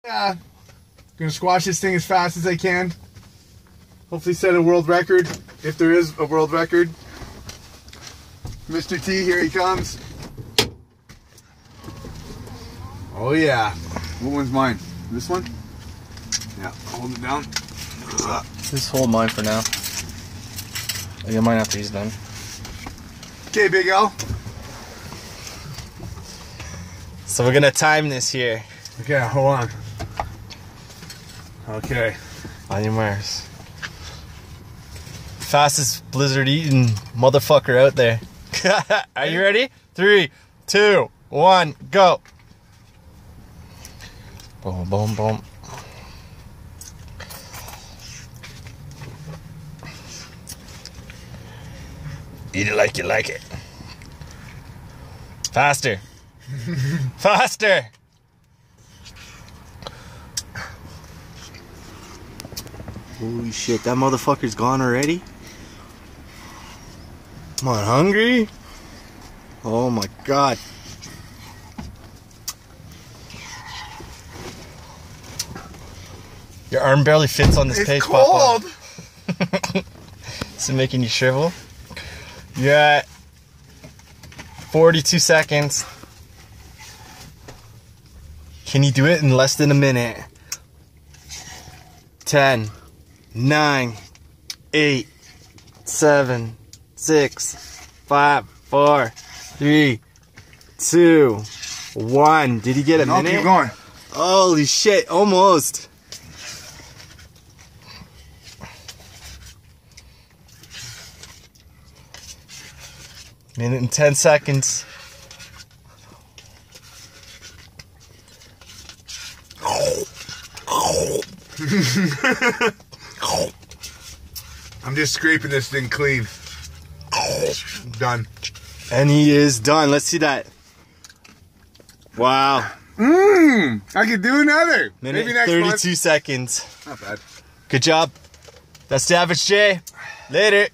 Yeah. Gonna squash this thing as fast as I can. Hopefully set a world record, if there is a world record. Mr. T, here he comes. Oh yeah. What one's mine? This one? Yeah, hold it down. Just hold mine for now. I'll get mine after he's done. Okay, Big L. So we're gonna time this here. Okay, hold on. Okay. On your marks. Fastest blizzard eating motherfucker out there. Are you ready? 3, 2, 1, go. Boom, boom, boom. Eat it like you like it. Faster. Faster. Holy shit, that motherfucker's gone already? Come on, hungry? Oh my god. Your arm barely fits on this page, Papa. It's cold! Is it making you shrivel? You're at 42 seconds. Can you do it in less than a minute? 10, 9, 8, 7, 6, 5, 4, 3, 2, 1. Did he get a minute? Keep going. Holy shit, almost. Minute and 10 seconds. I'm just scraping this thing clean. Done. And he is done. Let's see that. Wow. I could do another. Minute Maybe next 32 month. seconds. Not bad. Good job. That's Savage J. Later.